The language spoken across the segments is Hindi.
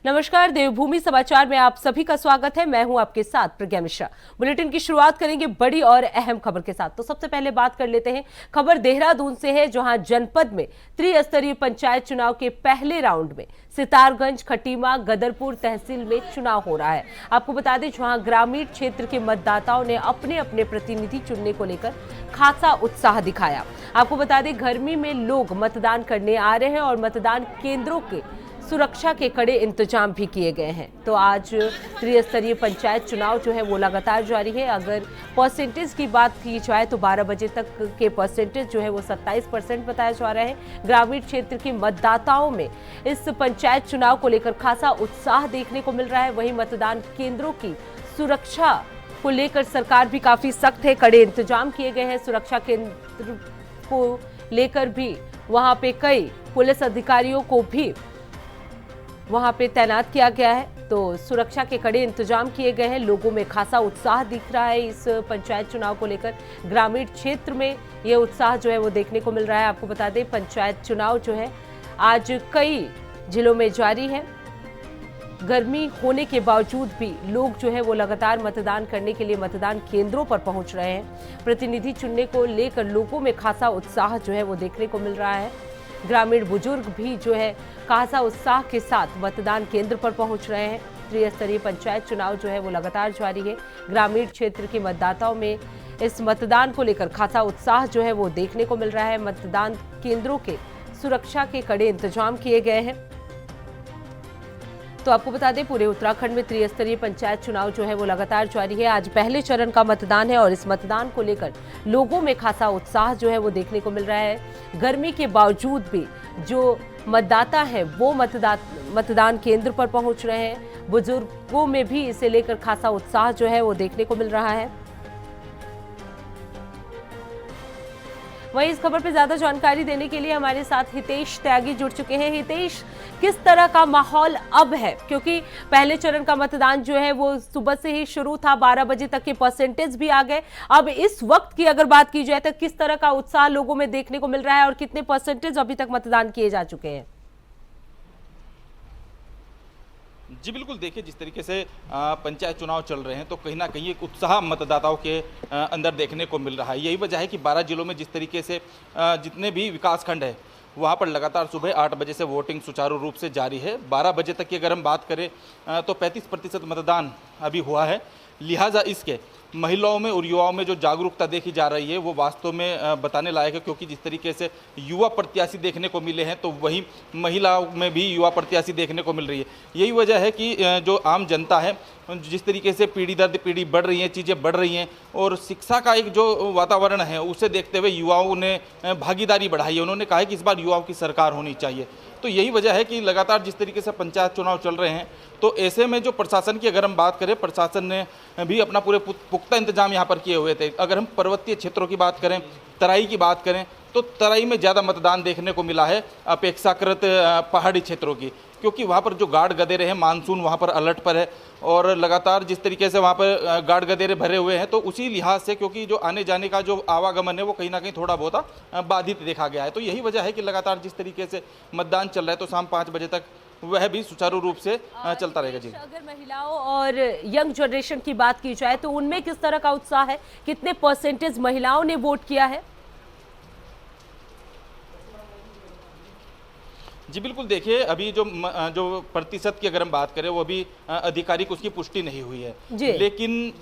नमस्कार, देवभूमि समाचार में आप सभी का स्वागत है। मैं हूं आपके साथ प्रज्ञा मिश्रा। बुलेटिन की शुरुआत करेंगे बड़ी और अहम खबर के साथ। तो सबसे पहले बात कर लेते हैं, खबर देहरादून से है, जहां जनपद में त्रिस्तरीय पंचायत चुनाव के पहले राउंड में सितारगंज, खटीमा, गदरपुर तहसील में चुनाव हो रहा है। आपको बता दें, जहां ग्रामीण क्षेत्र के मतदाताओं ने अपने अपने प्रतिनिधि चुनने को लेकर खासा उत्साह दिखाया। आपको बता दें, गर्मी में लोग मतदान करने आ रहे हैं और मतदान केंद्रों के सुरक्षा के कड़े इंतजाम भी किए गए हैं। तो आज त्रिस्तरीय पंचायत चुनाव जो है वो लगातार जारी है। अगर परसेंटेज की बात की जाए तो 12 बजे तक के परसेंटेज जो है वो 27% बताया जा रहा है। ग्रामीण क्षेत्र के मतदाताओं में इस पंचायत चुनाव को लेकर खासा उत्साह देखने को मिल रहा है। वहीं मतदान केंद्रों की सुरक्षा को लेकर सरकार भी काफी सख्त है, कड़े इंतजाम किए गए हैं। सुरक्षा केंद्र को लेकर भी वहां पे कई पुलिस अधिकारियों को भी वहां पे तैनात किया गया है। तो सुरक्षा के कड़े इंतजाम किए गए हैं। लोगों में खासा उत्साह दिख रहा है इस पंचायत चुनाव को लेकर। ग्रामीण क्षेत्र में ये उत्साह जो है वो देखने को मिल रहा है। आपको बता दें, पंचायत चुनाव जो है आज कई जिलों में जारी है। गर्मी होने के बावजूद भी लोग जो है वो लगातार मतदान करने के लिए मतदान केंद्रों पर पहुंच रहे हैं। प्रतिनिधि चुनने को लेकर लोगों में खासा उत्साह जो है वो देखने को मिल रहा है। ग्रामीण बुजुर्ग भी जो है खासा उत्साह के साथ मतदान केंद्र पर पहुंच रहे हैं। त्रिस्तरीय पंचायत चुनाव जो है वो लगातार जारी है। ग्रामीण क्षेत्र के मतदाताओं में इस मतदान को लेकर खासा उत्साह जो है वो देखने को मिल रहा है। मतदान केंद्रों के सुरक्षा के कड़े इंतजाम किए गए हैं। तो आपको बता दें, पूरे उत्तराखंड में त्रिस्तरीय पंचायत चुनाव जो है वो लगातार जारी है। आज पहले चरण का मतदान है और इस मतदान को लेकर लोगों में खासा उत्साह जो है वो देखने को मिल रहा है। गर्मी के बावजूद भी जो मतदाता है वो मतदान केंद्र पर पहुंच रहे हैं। बुजुर्गों में भी इसे लेकर खासा उत्साह जो है वो देखने को मिल रहा है। वहीं इस खबर पर ज्यादा जानकारी देने के लिए हमारे साथ हितेश त्यागी जुड़ चुके हैं। हितेश, किस तरह का माहौल अब है, क्योंकि पहले चरण का मतदान जो है वो सुबह से ही शुरू था, 12 बजे तक के परसेंटेज भी आ गए। अब इस वक्त की अगर बात की जाए तो किस तरह का उत्साह लोगों में देखने को मिल रहा है और कितने परसेंटेज अभी तक मतदान किए जा चुके हैं? जी बिल्कुल, देखिए जिस तरीके से पंचायत चुनाव चल रहे हैं तो कहीं ना कहीं एक उत्साह मतदाताओं के अंदर देखने को मिल रहा है। यही वजह है कि 12 जिलों में जिस तरीके से जितने भी विकासखंड है वहाँ पर लगातार सुबह 8 बजे से वोटिंग सुचारू रूप से जारी है। 12 बजे तक की अगर हम बात करें तो 35% मतदान अभी हुआ है। लिहाजा इसके महिलाओं में और युवाओं में जो जागरूकता देखी जा रही है वो वास्तव में बताने लायक है, क्योंकि जिस तरीके से युवा प्रत्याशी देखने को मिले हैं तो वहीं महिलाओं में भी युवा प्रत्याशी देखने को मिल रही है। यही वजह है कि जो आम जनता है, जिस तरीके से पीढ़ी दर पीढ़ी बढ़ रही हैं, चीज़ें बढ़ रही हैं और शिक्षा का एक जो वातावरण है उसे देखते हुए युवाओं ने भागीदारी बढ़ाई है। उन्होंने कहा है कि इस बार युवाओं की सरकार होनी चाहिए। तो यही वजह है कि लगातार जिस तरीके से पंचायत चुनाव चल रहे हैं तो ऐसे में जो प्रशासन की अगर हम बात करें, प्रशासन ने भी अपना पूरे पुख्ता इंतजाम यहाँ पर किए हुए थे। अगर हम पर्वतीय क्षेत्रों की बात करें, तराई की बात करें तो तराई में ज़्यादा मतदान देखने को मिला है अपेक्षाकृत पहाड़ी क्षेत्रों की, क्योंकि वहाँ पर जो गार्ड गदेरे हैं, मानसून वहाँ पर अलर्ट पर है और लगातार जिस तरीके से वहाँ पर गार्ड गदेरे भरे हुए हैं तो उसी लिहाज से, क्योंकि जो आने जाने का जो आवागमन है वो कहीं ना कहीं थोड़ा बहुत बाधित देखा गया है। तो यही वजह है कि लगातार जिस तरीके से मतदान चल रहा है तो शाम 5 बजे तक वह भी सुचारू रूप से चलता रहेगा। जी, अगर महिलाओं और यंग जनरेशन की बात की जाए तो उनमें किस तरह का उत्साह है? कितने परसेंटेज महिलाओं ने वोट किया है? जी बिल्कुल, देखिए अभी जो प्रतिशत की अगर हम बात करें वो अभी आधिकारिक उसकी पुष्टि नहीं हुई है, लेकिन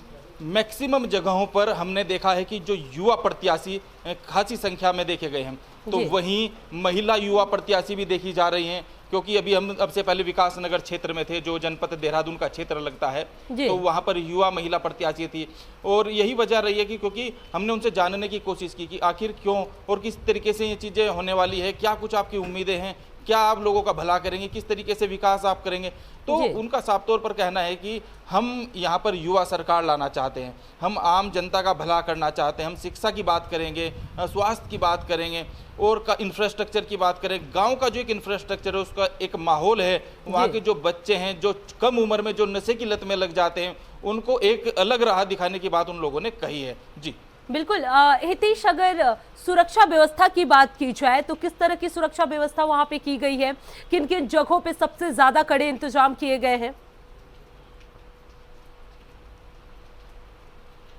मैक्सिमम जगहों पर हमने देखा है कि जो युवा प्रत्याशी खासी संख्या में देखे गए हैं। तो वहीं महिला युवा प्रत्याशी भी देखी जा रही हैं, क्योंकि अभी हम अब से पहले विकास नगर क्षेत्र में थे, जो जनपद देहरादून का क्षेत्र लगता है, तो वहाँ पर युवा महिला प्रत्याशी थी। और यही वजह रही है कि क्योंकि हमने उनसे जानने की कोशिश की कि आखिर क्यों और किस तरीके से ये चीज़ें होने वाली है, क्या कुछ आपकी उम्मीदें हैं, क्या आप लोगों का भला करेंगे, किस तरीके से विकास आप करेंगे। तो उनका साफ तौर पर कहना है कि हम यहाँ पर युवा सरकार लाना चाहते हैं, हम आम जनता का भला करना चाहते हैं, हम शिक्षा की बात करेंगे, स्वास्थ्य की बात करेंगे और इंफ्रास्ट्रक्चर की बात करें। गांव का जो एक इंफ्रास्ट्रक्चर है, उसका एक माहौल है, वहाँ के जो बच्चे हैं जो कम उम्र में जो नशे की लत में लग जाते हैं, उनको एक अलग राह दिखाने की बात उन लोगों ने कही है। जी बिल्कुल हितेश, अगर सुरक्षा व्यवस्था की बात की जाए तो किस तरह की सुरक्षा व्यवस्था वहां पे की गई है? किन किन जगहों पे सबसे ज्यादा कड़े इंतजाम किए गए हैं?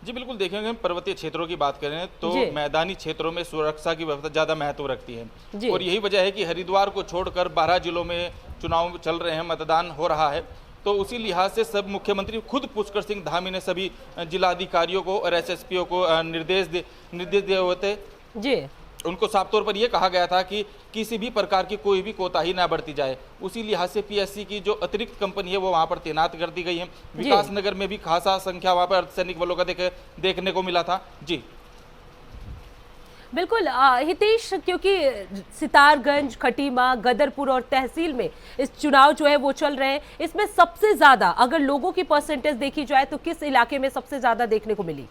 जी बिल्कुल, देखेंगे हम पर्वतीय क्षेत्रों की बात करें तो जी मैदानी क्षेत्रों में सुरक्षा की व्यवस्था ज़्यादा महत्व रखती है। जी और यही वजह है कि हरिद्वार को छोड़कर 12 जिलों में चुनाव चल रहे हैं, मतदान हो रहा है। तो उसी लिहाज से सब मुख्यमंत्री खुद पुष्कर सिंह धामी ने सभी जिलाधिकारियों को और एसएसपीओ को निर्देश दिए हुए थे। जी उनको साफ तौर पर यह कहा गया था कि किसी भी प्रकार की कोई भी कोताही ना बरती जाए। उसी लिहाज से पीएससी की जो अतिरिक्त कंपनी है वो वहां पर तैनात कर दी गई है। विकास नगर में भी खासा संख्या वहां पर अर्धसैनिक बलों का देखने को मिला था। जी बिल्कुल हितेश, क्योंकि सितारगंज, खटीमा, गदरपुर और तहसील में इस चुनाव जो है वो चल रहे हैं, इसमें सबसे ज्यादा अगर लोगों की परसेंटेज देखी जाए तो किस इलाके में सबसे ज्यादा देखने को मिली?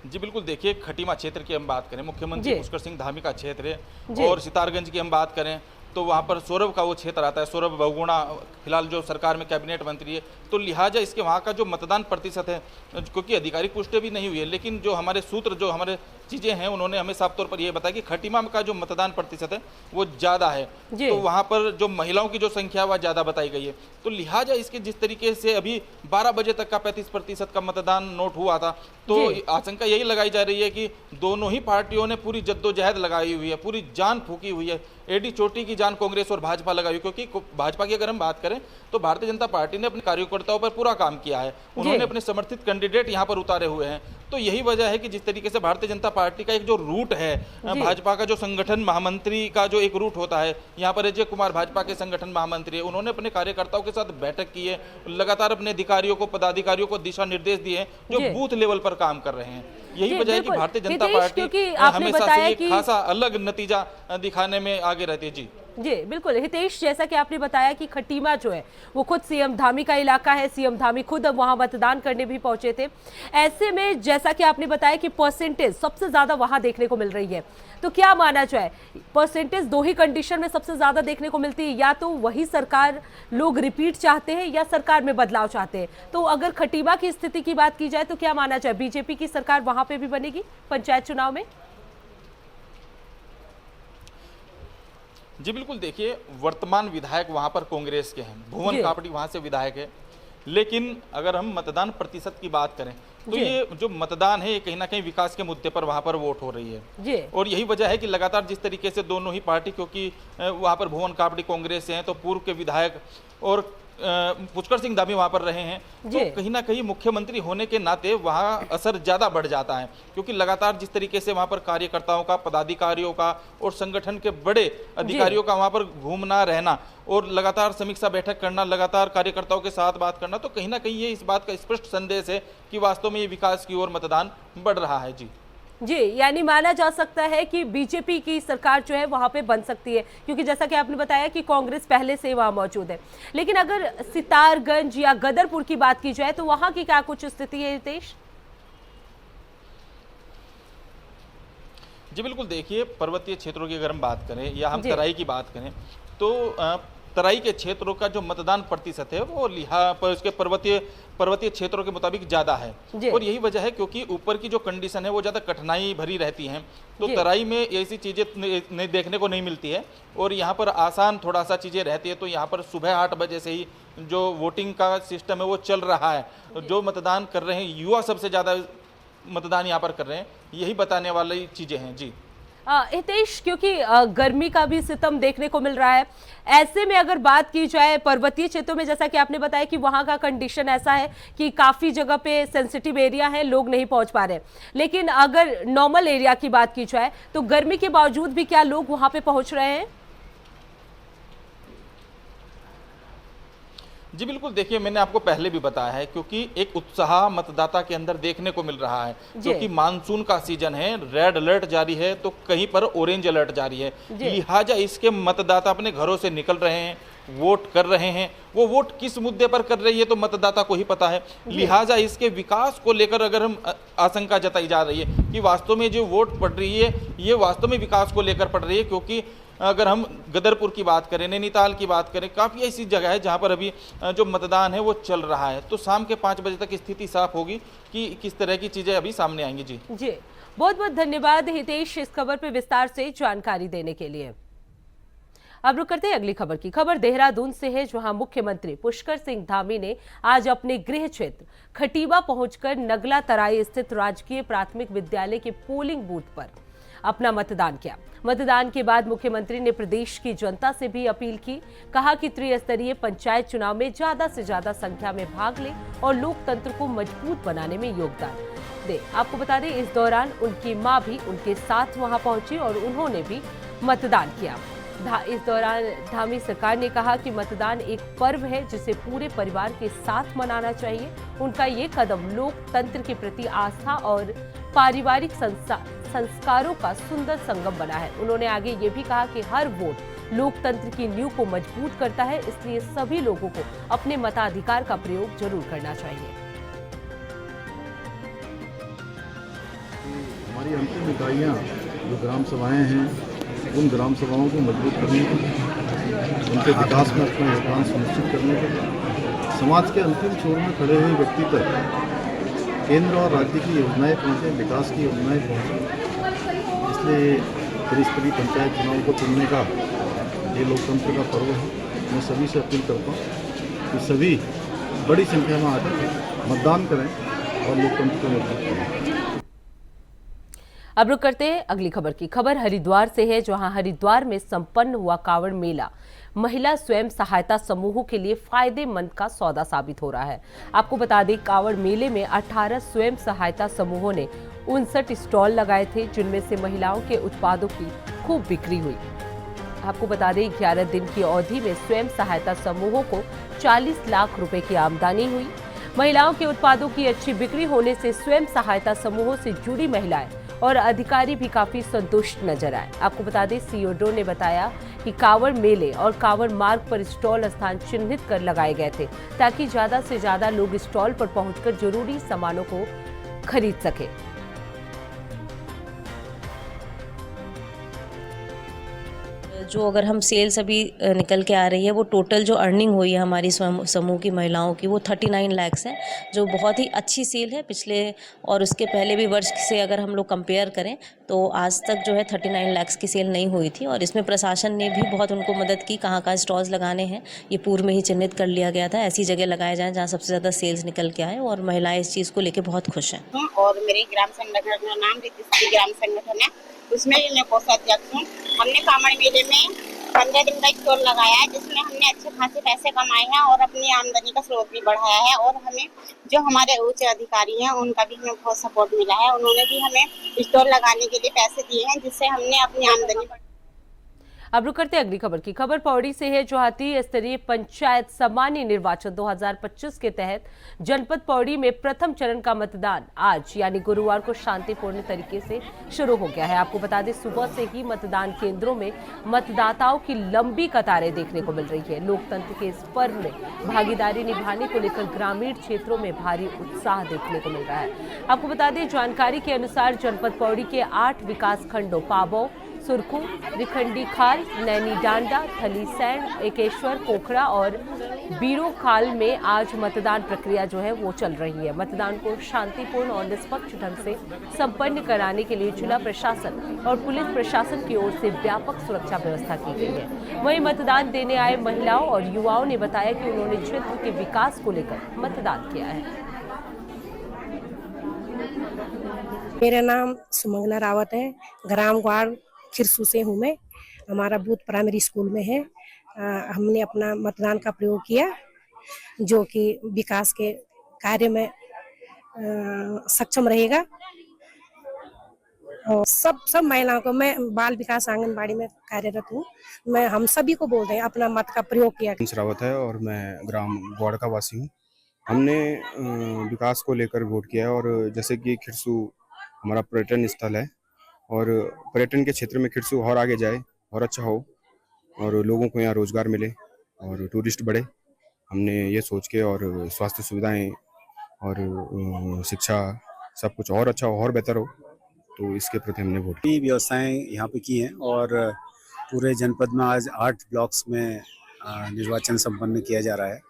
जी बिल्कुल, देखिए खटीमा क्षेत्र की हम बात करें, मुख्यमंत्री जी पुष्कर सिंह धामी का क्षेत्र है। जी और सितारगंज की हम बात करें तो वहाँ पर सौरभ का वो क्षेत्र आता है। सौरभ बहुगुणा फिलहाल जो सरकार में कैबिनेट मंत्री है, तो लिहाजा इसके वहाँ का जो मतदान प्रतिशत है, क्योंकि आधिकारिक पुष्टि भी नहीं हुई है, लेकिन जो हमारे सूत्र, जो हमारे चीज़ें हैं, उन्होंने हमें साफ तौर पर यह बताया कि खटीमा का जो मतदान प्रतिशत है वो ज़्यादा है। जी तो वहाँ पर जो महिलाओं की जो संख्या वह ज़्यादा बताई गई है। तो लिहाजा इसके जिस तरीके से अभी 12 बजे तक का 35% का मतदान नोट हुआ था, तो जी आशंका यही लगाई जा रही है कि दोनों ही पार्टियों ने पूरी जद्दोजहद लगाई हुई है, पूरी जान फूकी हुई है। एडी चोटी की जान कांग्रेस और भाजपा लगाई हुई, क्योंकि भाजपा की अगर हम बात करें तो भारतीय जनता पार्टी ने अपने कार्यकर्ताओं पर पूरा काम किया है। उन्होंने अपने समर्थित कैंडिडेट यहाँ पर उतारे हुए हैं। तो यही वजह है कि जिस तरीके से भारतीय जनता पार्टी का एक जो रूट है, भाजपा का जो संगठन महामंत्री का जो एक रूट होता है, यहाँ पर अजय कुमार भाजपा के संगठन महामंत्री है, उन्होंने अपने कार्यकर्ताओं के साथ बैठक की है, लगातार अपने अधिकारियों को, पदाधिकारियों को दिशा निर्देश दिए हैं जो बूथ लेवल पर काम कर रहे हैं। यही वजह है कि भारतीय जनता पार्टी हमेशा से एक खासा अलग नतीजा दिखाने में आगे रहती है। जी बिल्कुल हितेश, जैसा कि आपने बताया कि खटीमा जो है वो खुद सीएम धामी का इलाका है, सीएम धामी खुद अब वहां मतदान करने भी पहुंचे थे। ऐसे में जैसा कि आपने बताया कि परसेंटेज सबसे ज्यादा वहां देखने को मिल रही है, तो क्या माना जाए, परसेंटेज दो ही कंडीशन में सबसे ज्यादा देखने को मिलती है, या तो वही सरकार लोग रिपीट चाहते हैं या सरकार में बदलाव चाहते हैं? तो अगर खटीमा की स्थिति की बात की जाए तो क्या माना जाए, बीजेपी की सरकार वहां पे भी बनेगी पंचायत चुनाव में? जी बिल्कुल, देखिए वर्तमान विधायक वहां पर कांग्रेस के हैं, भुवन कापड़ी वहां से विधायक है। लेकिन अगर हम मतदान प्रतिशत की बात करें तो ये जो मतदान है ये कहीं ना कहीं विकास के मुद्दे पर वहां पर वोट हो रही है। जी और यही वजह है कि लगातार जिस तरीके से दोनों ही पार्टी, क्योंकि वहां पर भुवन कापड़ी कांग्रेस से हैं, तो पूर्व के विधायक और पुष्कर सिंह धामी वहां पर रहे हैं, तो कहीं ना कहीं मुख्यमंत्री होने के नाते वहां असर ज्यादा बढ़ जाता है। क्योंकि लगातार जिस तरीके से वहां पर कार्यकर्ताओं का, पदाधिकारियों का और संगठन के बड़े अधिकारियों का वहां पर घूमना रहना और लगातार समीक्षा बैठक करना, लगातार कार्यकर्ताओं के साथ बात करना, तो कहीं ना कहीं ये इस बात का स्पष्ट संदेश है कि वास्तव में ये विकास की ओर मतदान बढ़ रहा है। जी, यानी माना जा सकता है कि बीजेपी की सरकार जो है वहां पे बन सकती है, क्योंकि जैसा कि आपने बताया कि कांग्रेस पहले से वहां मौजूद है। लेकिन अगर सितारगंज या गदरपुर की बात की जाए तो वहां की क्या कुछ स्थिति है हितेश? जी बिल्कुल, देखिए पर्वतीय क्षेत्रों की अगर हम बात करें या हम तराई की बात करें तो तराई के क्षेत्रों का जो मतदान प्रतिशत है वो उसके पर्वतीय क्षेत्रों के मुताबिक ज़्यादा है। और यही वजह है क्योंकि ऊपर की जो कंडीशन है वो ज़्यादा कठिनाई भरी रहती हैं, तो तराई में ऐसी चीज़ें नहीं देखने को नहीं मिलती है। और यहाँ पर आसान थोड़ा सा चीज़ें रहती है। तो यहाँ पर सुबह 8 बजे से ही जो वोटिंग का सिस्टम है वो चल रहा है। जो मतदान कर रहे हैं, युवा सबसे ज़्यादा मतदान यहाँ पर कर रहे हैं, यही बताने वाली चीज़ें हैं। जी हितेश, क्योंकि गर्मी का भी सितम देखने को मिल रहा है, ऐसे में अगर बात की जाए पर्वतीय क्षेत्रों में, जैसा कि आपने बताया कि वहां का कंडीशन ऐसा है कि काफी जगह पे सेंसिटिव एरिया है, लोग नहीं पहुंच पा रहे, लेकिन अगर नॉर्मल एरिया की बात की जाए तो गर्मी के बावजूद भी क्या लोग वहां पे पहुंच रहे हैं? जी बिल्कुल, देखिए मैंने आपको पहले भी बताया है, क्योंकि एक उत्साह मतदाता के अंदर देखने को मिल रहा है। क्योंकि मानसून का सीजन है, रेड अलर्ट जारी है तो कहीं पर ऑरेंज अलर्ट जारी है, लिहाजा इसके मतदाता अपने घरों से निकल रहे हैं, वोट कर रहे हैं। वो वोट किस मुद्दे पर कर रही है तो मतदाता को ही पता है। लिहाजा इसके विकास को लेकर अगर हम आशंका जताई जा रही है कि वास्तव में जो वोट पड़ रही है ये वास्तव में विकास को लेकर पड़ रही है, क्योंकि अगर हम गदरपुर की बात करें, नैनीताल की बात करें, काफ़ी ऐसी जगह है जहाँ पर अभी जो मतदान है वो चल रहा है। तो शाम के 5 बजे तक स्थिति साफ होगी कि किस तरह की चीज़ें अभी सामने आएंगी। जी जी, बहुत बहुत धन्यवाद हितेश इस खबर पे विस्तार से जानकारी देने के लिए। अब रुक करते हैं अगली खबर की। खबर देहरादून से है, जहां मुख्यमंत्री पुष्कर सिंह धामी ने आज अपने गृह क्षेत्र खटीवा पहुंचकर नगला तराई स्थित राजकीय प्राथमिक विद्यालय के पोलिंग बूथ पर अपना मतदान किया। मतदान के बाद मुख्यमंत्री ने प्रदेश की जनता से भी अपील की। कहा कि त्रिस्तरीय पंचायत चुनाव में ज्यादा से ज्यादा संख्या में भाग लें और लोकतंत्र को मजबूत बनाने में योगदान दें। आपको बता दें, इस दौरान उनकी मां भी उनके साथ वहां पहुंची और उन्होंने भी मतदान किया। इस दौरान धामी सरकार ने कहा कि मतदान एक पर्व है जिसे पूरे परिवार के साथ मनाना चाहिए। उनका ये कदम लोकतंत्र के प्रति आस्था और पारिवारिक संस्कारों का सुंदर संगम बना है। उन्होंने आगे ये भी कहा कि हर वोट लोकतंत्र की नींव को मजबूत करता है, इसलिए सभी लोगों को अपने मताधिकार का प्रयोग जरूर करना चाहिए। हमारी अंतिम इकाइयाँ जो ग्राम सभाएँ हैं, उन ग्राम सभाओं को मजबूत करने के लिए, उनके विकास में अपना योगदान सुनिश्चित करने के लिए, समाज के अंतिम छोर में खड़े हुए व्यक्ति तक केंद्र और राज्य की योजनाएं पहुँचे, विकास की योजनाएं पहुँचे। इसलिए त्रिस्तरीय पंचायत चुनाव को चुनने का ये लोकतंत्र का पर्व है। मैं सभी से अपील करता हूँ कि सभी बड़ी संख्या में आकर मतदान करें और लोकतंत्र को मजबूत करें। अब रुक करते हैं अगली खबर की। खबर हरिद्वार से है, जहां हरिद्वार में संपन्न हुआ कांवड़ मेला महिला स्वयं सहायता समूहों के लिए फायदेमंद का सौदा साबित हो रहा है। आपको बता दें, कांवड़ मेले में 18 स्वयं सहायता समूहों ने 59 स्टॉल लगाए थे, जिनमें से महिलाओं के उत्पादों की खूब बिक्री हुई। आपको बता दें, 11 दिन की अवधि में स्वयं सहायता समूहों को 40 लाख रुपए की आमदनी हुई। महिलाओं के उत्पादों की अच्छी बिक्री होने से स्वयं सहायता समूहों से जुड़ी महिलाएं और अधिकारी भी काफी संतुष्ट नजर आए। आपको बता दें, सीओडो ने बताया कि कांवड़ मेले और कांवड़ मार्ग पर स्टॉल स्थान चिन्हित कर लगाए गए थे, ताकि ज्यादा से ज्यादा लोग स्टॉल पर पहुंचकर जरूरी सामानों को खरीद सके। जो अगर हम सेल्स अभी निकल के आ रही है, वो टोटल जो अर्निंग हुई है हमारी समूह की महिलाओं की, वो 39 लाख है, जो बहुत ही अच्छी सेल है। पिछले और उसके पहले भी वर्ष से अगर हम लोग कंपेयर करें तो आज तक जो है 39 लाख की सेल नहीं हुई थी। और इसमें प्रशासन ने भी बहुत उनको मदद की। कहाँ कहाँ स्टॉल्स लगाने हैं ये पूर्व में ही चिन्हित कर लिया गया था। ऐसी जगह लगाए जाएँ जहाँ सबसे ज़्यादा सेल्स निकल के आए, और महिलाएं इस चीज़ को लेकर बहुत खुश हैं। और मेरे ग्राम संगठन का नाम रितिश्री ग्राम संगठन है, उसमें भी मैं कोषाध्यक्ष हूँ। हमने कांवड़ मेले में 15 दिन का स्टॉल लगाया है, जिसमें हमने अच्छे खासे पैसे कमाए हैं और अपनी आमदनी का स्रोत भी बढ़ाया है। और हमें जो हमारे उच्च अधिकारी हैं, उनका भी हमें बहुत सपोर्ट मिला है। उन्होंने भी हमें स्टॉल लगाने के लिए पैसे दिए हैं, जिससे हमने अपनी आमदनी बढ़ाई। अब रुक करते अगली खबर की। खबर पौड़ी से है, जहां त्रिस्तरीय पंचायत सामान्य निर्वाचन 2025 के तहत जनपद पौड़ी में प्रथम चरण का मतदान आज यानी गुरुवार को शांतिपूर्ण तरीके से शुरू हो गया है। आपको बता दें, सुबह से ही मतदान केंद्रों में मतदाताओं की लंबी कतारें देखने को मिल रही है। लोकतंत्र के इस पर्व में भागीदारी निभाने को लेकर ग्रामीण क्षेत्रों में भारी उत्साह देखने को मिल रहा है। आपको बता दें, जानकारी के अनुसार जनपद पौड़ी के 8 विकास खंडों पाबौ, सुरखू, रिखंडी खाल, नैनी डांडा, थलीसैंण, एकेश्वर, कोखड़ा और बीरो खाल में आज मतदान प्रक्रिया जो है वो चल रही है। मतदान को शांतिपूर्ण और निष्पक्ष ढंग से संपन्न कराने के लिए जिला प्रशासन और पुलिस प्रशासन की ओर से व्यापक सुरक्षा व्यवस्था की गई है। वहीं मतदान देने आए महिलाओं और युवाओं ने बताया कि उन्होंने क्षेत्र के विकास को लेकर मतदान किया है। मेरा नाम सुमंगना रावत है, ग्राम वार्ड खिरसू से हूँ मैं। हमारा बूथ प्राइमरी स्कूल में है। हमने अपना मतदान का प्रयोग किया, जो कि विकास के कार्य में सक्षम रहेगा। और सब महिलाओं को, मैं बाल विकास आंगनबाड़ी में कार्यरत हूँ, मैं हम सभी को बोल रहे हैं अपना मत का प्रयोग किया। रावत है और मैं ग्राम गौड़ का वासी हूँ। हमने विकास को लेकर वोट किया है, और जैसे कि खिरसू हमारा पर्यटन स्थल है और पर्यटन के क्षेत्र में खिरसू और आगे जाए और अच्छा हो और लोगों को यहाँ रोजगार मिले और टूरिस्ट बढ़े, हमने ये सोच के, और स्वास्थ्य सुविधाएं और शिक्षा सब कुछ और अच्छा हो और बेहतर हो, तो इसके प्रति हमने वोट किया। व्यवस्थाएं यहाँ पे की हैं और पूरे जनपद में आज 8 ब्लॉक्स में निर्वाचन संपन्न किया जा रहा है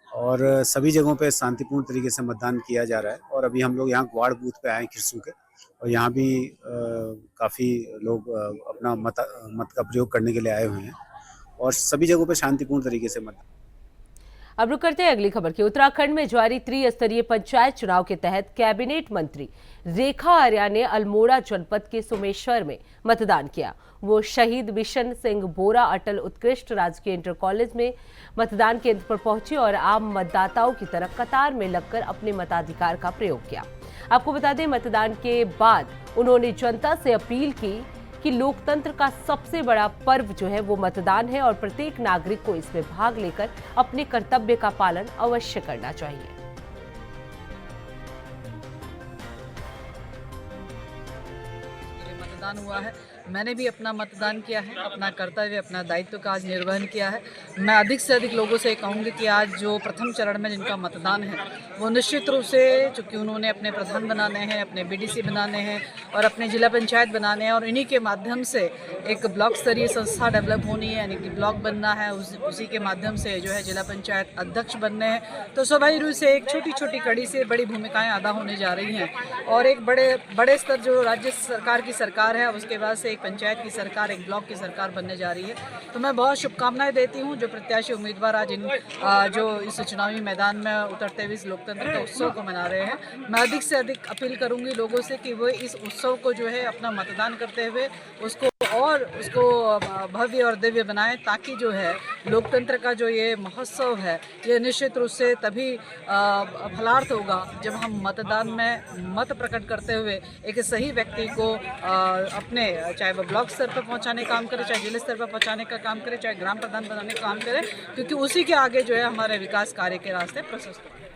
और सभी जगहों पे शांतिपूर्ण तरीके से मतदान किया जा रहा है। और अभी हम लोग यहाँ ग्वाड़ बूथ पे आए हैं खिरसू के, और यहाँ भी काफ़ी लोग अपना मत का प्रयोग करने के लिए आए हुए हैं और सभी जगहों पे शांतिपूर्ण तरीके से मतदान। अब रुक करते हैं अगली खबर की। उत्तराखंड में जारी त्रिस्तरीय पंचायत चुनाव के तहत कैबिनेट मंत्री रेखा आर्या ने अल्मोड़ा जनपद के सोमेश्वर में मतदान किया। वो शहीद बिशन सिंह बोरा अटल उत्कृष्ट राजकीय इंटर कॉलेज में मतदान केंद्र पर पहुंची और आम मतदाताओं की तरह कतार में लगकर अपने मताधिकार का प्रयोग किया। आपको बता दें, मतदान के बाद उन्होंने जनता से अपील की कि लोकतंत्र का सबसे बड़ा पर्व जो है वो मतदान है और प्रत्येक नागरिक को इसमें भाग लेकर अपने कर्तव्य का पालन अवश्य करना चाहिए। मतदान हुआ है, मैंने भी अपना मतदान किया है, अपना कर्तव्य अपना दायित्व का आज निर्वहन किया है। मैं अधिक से अधिक लोगों से कहूँगी कि आज जो प्रथम चरण में जिनका मतदान है वो निश्चित रूप से, चूँकि उन्होंने अपने प्रधान बनाने हैं, अपने बीडीसी बनाने हैं और अपने जिला पंचायत बनाने हैं और इन्हीं के माध्यम से एक ब्लॉक स्तरीय संस्था डेवलप होनी है, यानी कि ब्लॉक बनना है, उसी के माध्यम से जो है जिला पंचायत अध्यक्ष बनने हैं। तो स्वाभाविक रूप से एक छोटी छोटी कड़ी से बड़ी भूमिकाएँ अदा होने जा रही हैं और एक बड़े स्तर जो राज्य सरकार की सरकार है, उसके बाद से पंचायत की सरकार, एक ब्लॉक की सरकार बनने जा रही है। तो मैं बहुत शुभकामनाएं देती हूं जो प्रत्याशी उम्मीदवार आज जो इस चुनावी मैदान में उतरते हुए इस लोकतंत्र के उत्सव को मना रहे हैं। मैं अधिक से अधिक अपील करूंगी लोगों से कि वो इस उत्सव को जो है अपना मतदान करते हुए उसको भव्य और दिव्य बनाएं, ताकि जो है लोकतंत्र का जो ये महोत्सव है ये निश्चित रूप से तभी फलार्थ होगा जब हम मतदान में मत प्रकट करते हुए एक सही व्यक्ति को अपने, चाहे वो ब्लॉक स्तर पर पहुंचाने का काम करे, चाहे जिला स्तर पर पहुंचाने का काम करे, चाहे ग्राम प्रधान बनाने का काम करे, क्योंकि उसी के आगे जो है हमारे विकास कार्य के रास्ते प्रशस्त होंगे।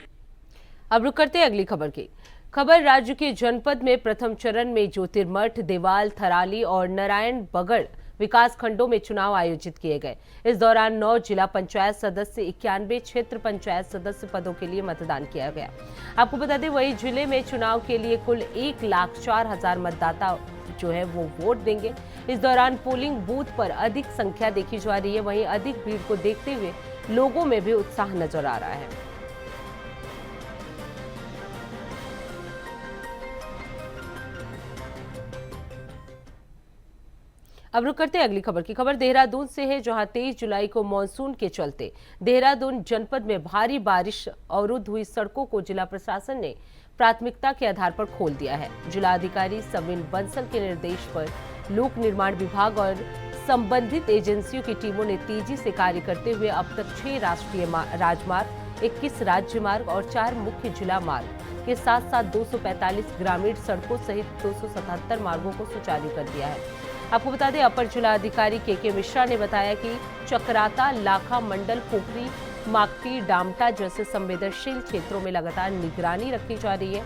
अब रुक करते हैं अगली खबर की। खबर राज्य के जनपद में प्रथम चरण में ज्योतिर्मठ, देवाल, थराली और नारायण बगड़ विकास खंडों में चुनाव आयोजित किए गए। इस दौरान 9 जिला पंचायत सदस्य, 91 क्षेत्र पंचायत सदस्य पदों के लिए मतदान किया गया। आपको बता दें, वही जिले में चुनाव के लिए कुल 1,04,000 मतदाता जो है वो वोट देंगे। इस दौरान पोलिंग बूथ पर अधिक संख्या देखी जा रही है, वहीं अधिक भीड़ को देखते हुए लोगों में भी उत्साह नजर आ रहा है। अब रुक करते हैं अगली खबर की। खबर देहरादून से है, जहां 23 जुलाई को मानसून के चलते देहरादून जनपद में भारी बारिश अवरुद्ध हुई सड़कों को जिला प्रशासन ने प्राथमिकता के आधार पर खोल दिया है। जिलाधिकारी सविन बंसल के निर्देश पर लोक निर्माण विभाग और संबंधित एजेंसियों की टीमों ने तेजी से कार्य करते हुए अब तक 6 राष्ट्रीय राजमार्ग, 21 राज्य मार्ग और 4 मुख्य जिला मार्ग के साथ साथ 245 ग्रामीण सड़कों सहित 277 मार्गों को सुचारू कर दिया है। आपको बता दें, अपर जिलाधिकारी के मिश्रा ने बताया कि चक्राता, लाखा मंडल, पोखरी, माकटी, डामटा जैसे संवेदनशील क्षेत्रों में लगातार निगरानी रखी जा रही है।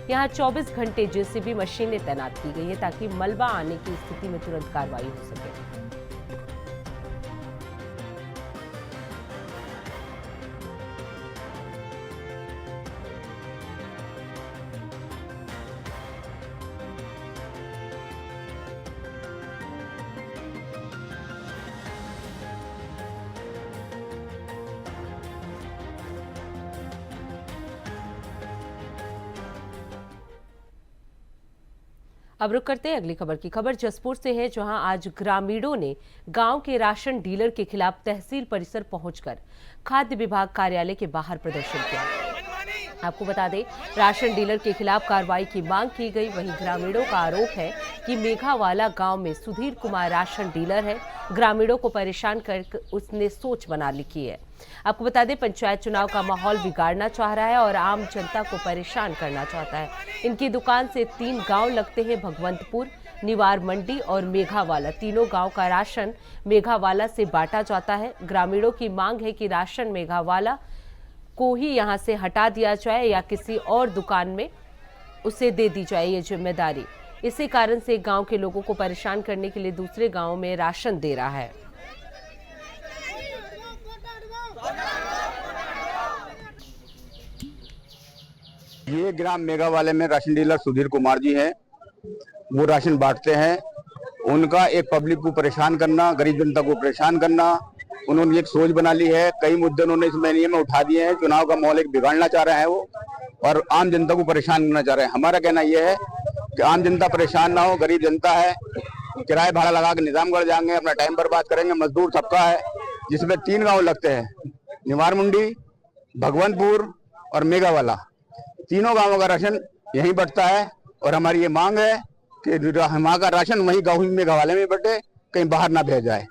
यहाँ 24 घंटे जेसीबी मशीनें तैनात की गई है ताकि मलबा आने की स्थिति में तुरंत कार्रवाई हो सके। अब रुक करते हैं अगली खबर की। खबर जसपुर से है, जहां आज ग्रामीणों ने गांव के राशन डीलर के खिलाफ तहसील परिसर पहुंचकर खाद्य विभाग कार्यालय के बाहर प्रदर्शन किया। आपको बता दें, राशन डीलर के खिलाफ कार्रवाई की मांग की गई। वहीं ग्रामीणों का आरोप है कि मेघावाला गांव में सुधीर कुमार राशन डीलर है, ग्रामीणों को परेशान कर उसने सोच बना लिखी है। आपको बता दें, पंचायत चुनाव का माहौल बिगाड़ना चाह रहा है और आम जनता को परेशान करना चाहता है। इनकी दुकान से 3 गांव लगते हैं, भगवंतपुर, निवार मंडी और मेघावाला। तीनों गांव का राशन मेघावाला से बांटा जाता है। ग्रामीणों की मांग है कि राशन मेघावाला को ही यहां से हटा दिया जाए या किसी और दुकान में उसे दे दी जाए ये जिम्मेदारी। इसी कारण से गांव के लोगों को परेशान करने के लिए दूसरे गांव में राशन दे रहा है। ये ग्राम मेघावाले में राशन डीलर सुधीर कुमार जी हैं। वो राशन बांटते हैं उनका एक पब्लिक को परेशान करना, गरीब जनता को परेशान करना, उन्होंने एक सोच बना ली है। कई मुद्दे उन्होंने इस महीने में उठा दिए हैं। चुनाव का माहौल एक बिगाड़ना चाह रहे हैं वो, और आम जनता को परेशान करना चाह रहे हैं। हमारा कहना यह है कि आम जनता परेशान ना हो, गरीब जनता है, किराए भाड़ा लगा के निजामगढ़ जाएंगे, अपना टाइम बर्बाद करेंगे। मजदूर तबका है जिसमें 3 गांव लगते हैं, निवार मुंडी, भगवंतपुर और मेघावाला। तीनों गांवों का राशन यहीं बंटता है, और हमारी ये मांग है कि वहाँ का राशन वहीं गाँव में मेघावाले में बटे, कहीं बाहर ना भेजा जाए।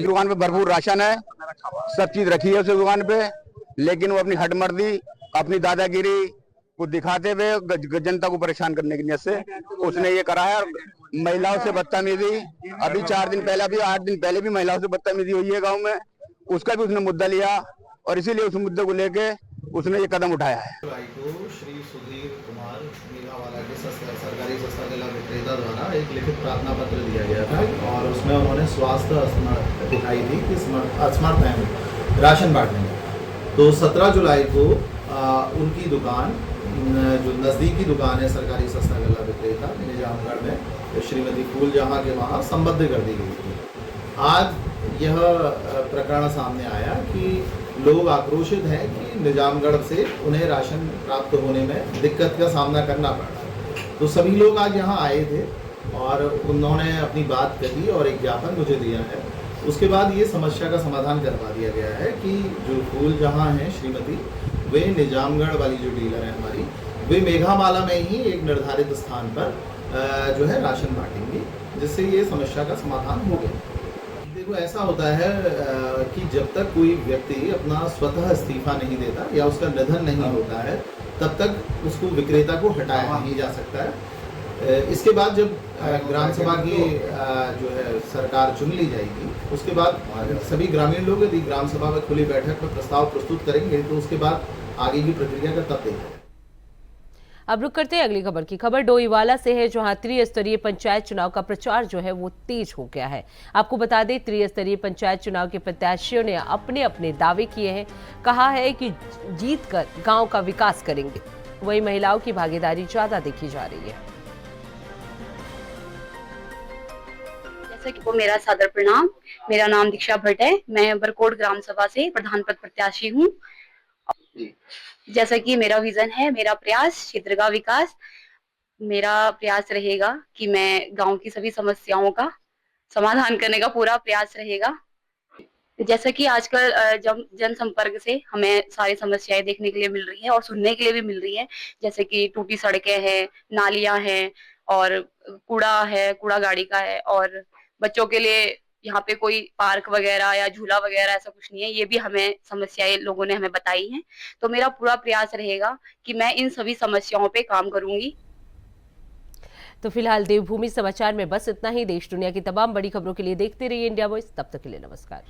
दुकान पे भरपूर राशन है, सब चीज रखी है उस दुकान पे, लेकिन वो अपनी हठमर्दी, अपनी दादागिरी को दिखाते हुए जनता को परेशान करने की नीयत से उसने ये करा है। महिलाओं से बदतमीजी, अभी 4 दिन पहले, अभी 8 दिन पहले भी महिलाओं से बदतमीजी हुई है गाँव में, उसका भी उसने मुद्दा लिया, और इसीलिए उस मुद्दे को लेके उसने ये कदम उठाया है। श्री सुधीर कुमार मेघावाला के सरकारी सस्ता गला विक्रेता द्वारा एक लिखित प्रार्थना पत्र दिया गया था, और उसमें उन्होंने स्वास्थ्य दिखाई थी कि असमर्थ हैं राशन बांटने में। तो 17 जुलाई को उनकी दुकान, जो नज़दीकी दुकान है सरकारी सस्ता गला विक्रेता निजामगढ़ में, श्रीमती फूलजहां के वहाँ संबद्ध कर दी गई थी। आज यह प्रकरण सामने आया कि लोग आक्रोशित हैं कि निजामगढ़ से उन्हें राशन प्राप्त होने में दिक्कत का सामना करना पड़ रहा है। तो सभी लोग आज यहाँ आए थे और उन्होंने अपनी बात कही और एक ज्ञापन मुझे दिया है। उसके बाद ये समस्या का समाधान करवा दिया गया है कि जो फूलजहां हैं श्रीमती, वे निजामगढ़ वाली जो डीलर है हमारी, वे मेघावाला में ही एक निर्धारित स्थान पर जो है राशन बांटेंगी, जिससे ये समस्या का समाधान हो गया। देखो, ऐसा होता है कि जब तक कोई व्यक्ति अपना स्वतः इस्तीफा नहीं देता या उसका निधन नहीं होता है, तब तक उसको विक्रेता को हटाया नहीं जा सकता है। इसके बाद जब ग्राम सभा की जो है सरकार चुन ली जाएगी, उसके बाद सभी ग्रामीण लोग यदि ग्राम सभा में खुली बैठक में प्रस्ताव प्रस्तुत करेंगे, तो उसके बाद आगे की प्रक्रिया का तब देखा। अब रुक करते हैं अगली खबर की। खबर डोईवाला से है, जहां त्रिस्तरीय पंचायत चुनाव का प्रचार जो है वो तेज हो गया है। आपको बता दें, त्रिस्तरीय पंचायत चुनाव के प्रत्याशियों ने अपने अपने दावे किए हैं। कहा है कि जीतकर गांव का विकास करेंगे। वहीं महिलाओं की भागीदारी ज्यादा देखी जा रही है। जैसे कि मेरा सादर प्रणाम, मेरा नाम दीक्षा भट्ट है। मैं बरकोट ग्राम सभा से प्रधान पद प्रत्याशी हूँ। जैसा कि मेरा विजन है, मेरा प्रयास क्षेत्र का विकास, मेरा प्रयास रहेगा कि मैं गांव की सभी समस्याओं का समाधान करने का पूरा प्रयास रहेगा। जैसा कि आजकल जनसंपर्क से हमें सारी समस्याएं देखने के लिए मिल रही है और सुनने के लिए भी मिल रही है, जैसे कि टूटी सड़कें हैं, नालियां हैं और कूड़ा है, कूड़ा गाड़ी का है, और बच्चों के लिए यहाँ पे कोई पार्क वगैरह या झूला वगैरह ऐसा कुछ नहीं है। ये भी हमें समस्याएं लोगों ने हमें बताई हैं। तो मेरा पूरा प्रयास रहेगा कि मैं इन सभी समस्याओं पे काम करूंगी। तो फिलहाल देवभूमि समाचार में बस इतना ही। देश दुनिया की तमाम बड़ी खबरों के लिए देखते रहिए इंडिया वॉइस। तब तक के लिए नमस्कार।